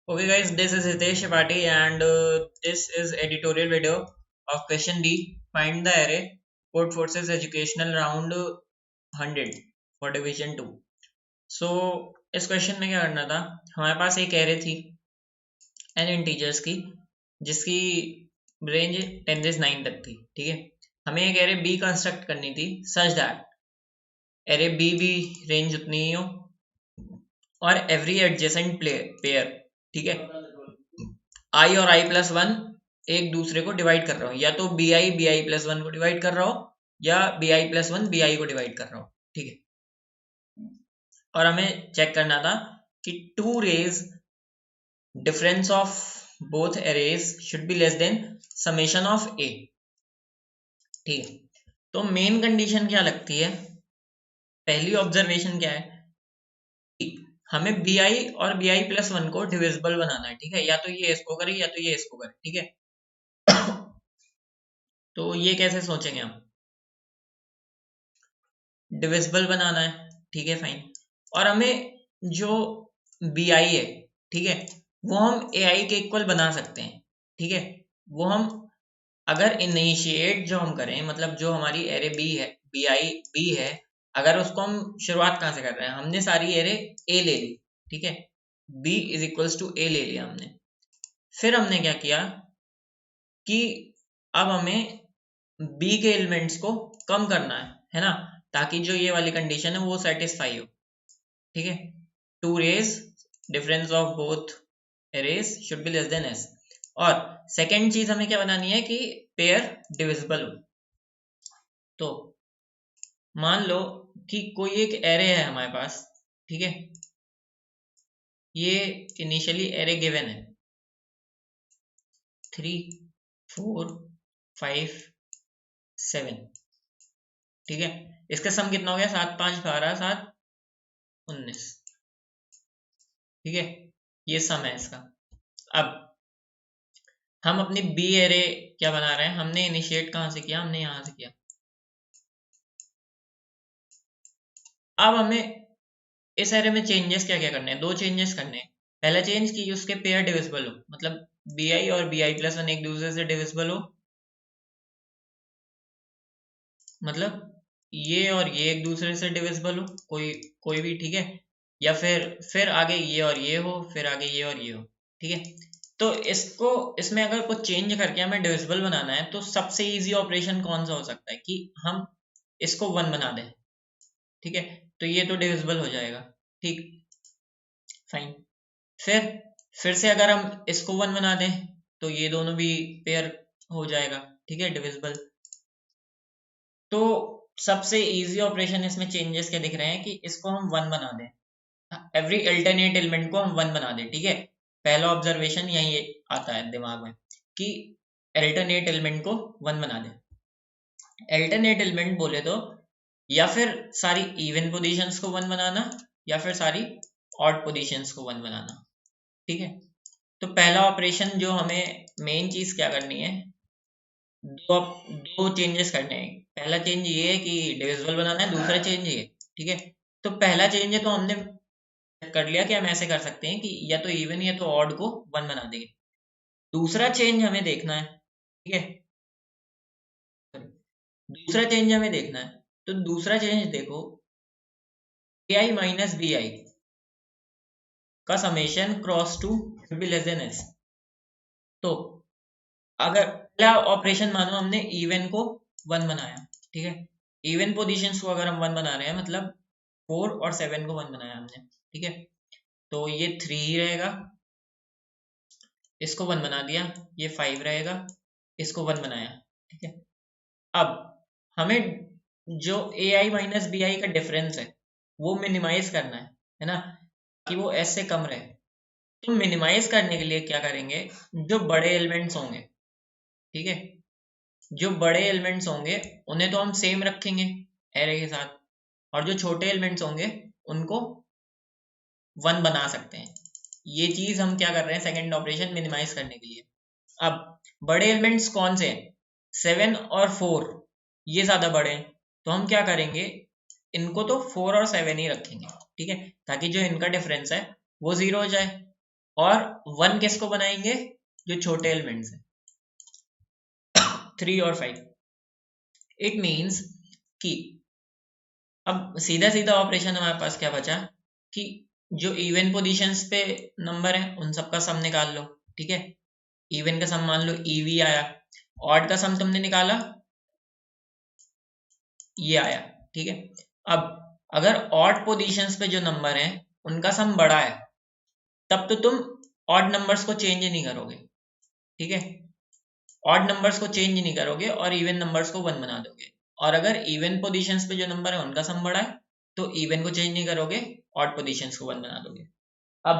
Okay guys, this is Hitesh Shapati and this is editorial video of question D. Find the array. Code Forces Educational Round 100 for Division 2. So इस question में क्या करना था, हमारे पास एक array थी n integers की जिसकी रेंज 10 से 9 तक थी। ठीक है, हमें एक एरे B कंस्ट्रक्ट करनी थी सच दैट एरे B भी रेंज उतनी ही हो और एवरी एडजेसेंट पेयर, ठीक है, आई और आई प्लस वन एक दूसरे को डिवाइड कर रहा हो, या तो बी आई प्लस वन को डिवाइड कर रहा हो या B I plus one B I को डिवाइड कर रहा हो। ठीक है, और हमें चेक करना था कि two raise difference of both arrays should be less than summation of A. ठीक है, तो मेन कंडीशन क्या लगती है, पहली ऑब्जर्वेशन क्या है, हमें बी आई और बी आई प्लस वन को डिविजिबल बनाना है। ठीक है, या तो ये इसको करे या तो ये इसको करे। ठीक है, तो ये कैसे सोचेंगे हम, डिविजिबल बनाना है। ठीक है, फाइन। और हमें जो बी आई है, ठीक है, वो हम ए आई के इक्वल बना सकते हैं। ठीक है, वो हम अगर इनिशिएट जो हम करें, मतलब जो हमारी एरे बी है, बी आई बी है, अगर उसको हम शुरुआत कहाँ से कर रहे हैं, हमने सारी एरे ए ले ली। ठीक है, बी इज इक्वल्स टू ए ले लिया हमने। फिर हमने क्या किया कि अब हमें बी के एलिमेंट्स को कम करना है ना, ताकि जो ये वाली कंडीशन है वो सेटिस्फाई हो। ठीक है, two raise difference of both arrays should be less than S. और सेकेंड चीज हमें क्या बनानी है कि पेयर डिविजिबल हो। तो मान लो कि कोई एक एरे है हमारे पास। ठीक है, ये इनिशियली एरे गिवन है 3 4 5 7। ठीक है, इसका सम कितना हो गया, 7 5 12 7 19। ठीक है, ये सम है इसका। अब हम अपनी बी एरे क्या बना रहे हैं, हमने इनिशिएट कहां से किया, हमने यहां से किया। अब हमें इस एरे में चेंजेस क्या क्या करने हैं, दो चेंजेस करने हैं। पहला चेंज की उसके पेयर डिविजिबल हो, मतलब बी आई और बी आई प्लस वन एक दूसरे से डिविजिबल हो, मतलब ये और ये एक दूसरे से डिविजिबल हो, कोई कोई भी। ठीक है, या फिर आगे ये और ये हो, फिर आगे ये और ये हो। ठीक है, तो इसको इसमें अगर कुछ चेंज करके हमें डिविजिबल बनाना है तो सबसे इजी ऑपरेशन कौन सा हो सकता है कि हम इसको वन बना दें। ठीक है, तो ये तो डिविजिबल हो जाएगा। ठीक, फाइन। फिर फिर से अगर हम इसको वन बना दें तो ये दोनों भी पेयर हो जाएगा। ठीक है, डिविजिबल। तो सबसे इजी ऑपरेशन इसमें चेंजेस क्या दिख रहे हैं कि इसको हम वन बना दें, एवरी अल्टरनेट एलिमेंट को हम वन बना दें। ठीक है, पहला ऑब्जर्वेशन यही आता है दिमाग में कि अल्टरनेट एलिमेंट को वन बना दें। अल्टरनेट एलिमेंट बोले तो या फिर सारी इवन पोजीशंस को वन बनाना या फिर सारी ऑड पोजीशंस को वन बनाना। ठीक है, तो पहला ऑपरेशन जो हमें मेन चीज क्या करनी है, दो दो चेंजेस करने हैं। पहला चेंज ये है कि डिविजिबल बनाना है, दूसरा चेंज ये। ठीक है, तो पहला चेंज है तो हमने कर लिया कि हम ऐसे कर सकते हैं कि या तो इवन या तो ऑड को वन बना देंगे। दूसरा चेंज हमें देखना है। ठीक है, दूसरा चेंज हमें देखना है, तो दूसरा चेंज देखो, ए आई माइनस बी आई का summation cross to be less than S. तो अगर पहला ऑपरेशन मानो हमने इवन को वन बनाया। ठीक है, इवन पोजीशंस को अगर हम वन बना रहे हैं, मतलब 4 और 7 को वन बनाया हमने। ठीक है, तो ये 3 ही रहेगा, इसको वन बना दिया, ये 5 रहेगा, इसको वन बनाया। ठीक है, अब हमें जो ए आई माइनस बी आई का डिफरेंस है वो मिनिमाइज करना है ना, कि वो एस से कम रहे। तो मिनिमाइज करने के लिए क्या करेंगे, जो बड़े एलिमेंट्स होंगे, ठीक है, जो बड़े एलिमेंट्स होंगे उन्हें तो हम सेम रखेंगे एरे के साथ, और जो छोटे एलिमेंट्स होंगे उनको वन बना सकते हैं। ये चीज हम क्या कर रहे हैं, सेकंड ऑपरेशन मिनिमाइज करने के लिए। अब बड़े एलिमेंट्स कौन से हैं, 7 और 4, ये ज्यादा बड़े हैं, तो हम क्या करेंगे, इनको तो 4 और 7 ही रखेंगे। ठीक है, ताकि जो इनका डिफरेंस है वो 0 हो जाए। और 1 किसको बनाएंगे, जो छोटे एलिमेंट्स हैं 3 और 5। इट मीन्स कि अब सीधा सीधा ऑपरेशन हमारे पास क्या बचा कि जो इवन पोजीशंस पे नंबर है उन सबका सम निकाल लो, ठीक है। इवन का सम मान लो EV आया, ऑड का सम तुमने निकाला, ये आया, ठीक है। अब अगर ऑड पोजीशंस पे जो नंबर है उनका सम बड़ा है, तब तो तुम ऑड नंबर्स को चेंज नहीं करोगे, ठीक है। ऑड नंबर्स को चेंज नहीं करोगे और इवन नंबर्स को 1 बना दोगे। और अगर इवन पोजीशंस पे जो नंबर है उनका सम बड़ा है, तो इवन को चेंज नहीं करोगे, ऑड पोजीशंस को 1 बना दोगे। अब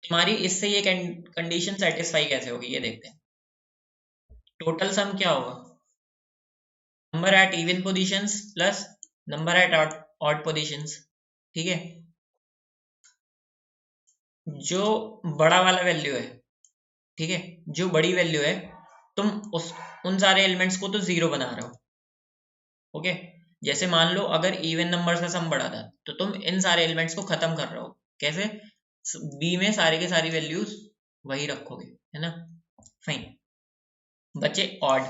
तुम्हारी इससे ये कंडीशन सेटिस्फाई कैसे होगी ये देखते हैं। टोटल सम क्या होगा, number at even positions plus number at odd positions, ठीक है। जो बड़ा वाला वैल्यू है, ठीक है, जो बड़ी वैल्यू है, तुम उन सारे एलिमेंट्स को तो 0 बना रहे हो, ओके। जैसे मान लो अगर इवन नंबर्स का सम बड़ा था, तो तुम इन सारे एलिमेंट्स को खत्म कर रहे हो, कैसे, बी में सारी की सारी वैल्यूज वही रखोगे, है ना। फाइन, बचे ऑड,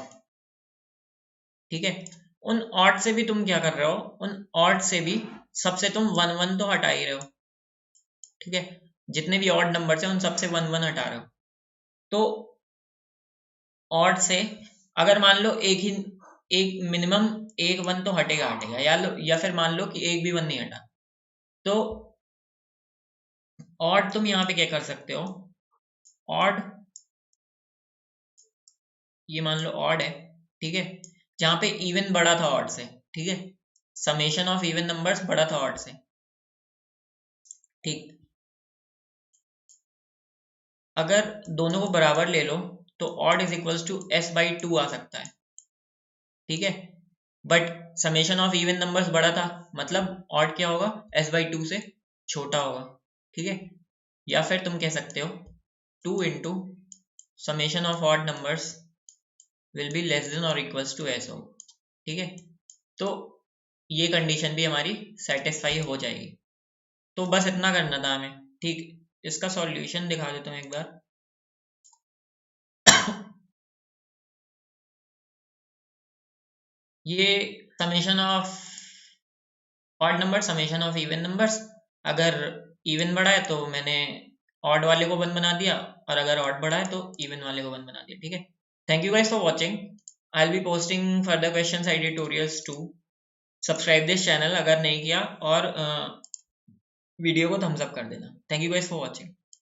ठीक है। उन ऑड से भी तुम क्या कर रहे हो, उन ऑड से भी सबसे तुम 1 1 तो हटा ही रहे हो, ठीक है। जितने भी ऑड नंबर्स हैं उन सबसे 1 1 हटा रहे हो। तो ऑड से अगर मान लो एक मिनिमम एक 1 तो हटेगा हटेगा, या फिर मान लो कि एक भी 1 नहीं हटा, तो ऑड तुम यहाँ पे क्या कर सकते हो, ऑड, ये मान लो ऑड है, ठीक है, जहां पे इवन बड़ा था ऑड से, ठीक है, समेशन ऑफ इवन नंबर्स बड़ा था ऑड से, ठीक। अगर दोनों को बराबर ले लो तो odd is equals to S/2 आ सकता है, ठीक है। But summation of even numbers बड़ा था, मतलब ऑड क्या होगा, S/2 से छोटा होगा, ठीक है। या फिर तुम कह सकते हो 2 into summation of odd numbers will be less then और इक्वल्स टू S हो, ठीक है। तो ये कंडीशन भी हमारी सेटिस्फाई हो जाएगी। तो बस इतना करना था हमें, ठीक। इसका सॉल्यूशन दिखा देता हूँ एक बार। ये summation of odd number, summation of even numbers, अगर इवन बड़ा है तो मैंने ऑड वाले को 1 बना दिया, और अगर ऑड बड़ा है तो इवन वाले को 1 बना दिया, ठीक है। Thank you guys for watching. I will be posting further questions and tutorials too. Subscribe this channel अगर नहीं किया, और वीडियो को थम्स अप कर देना। Thank you guys for watching.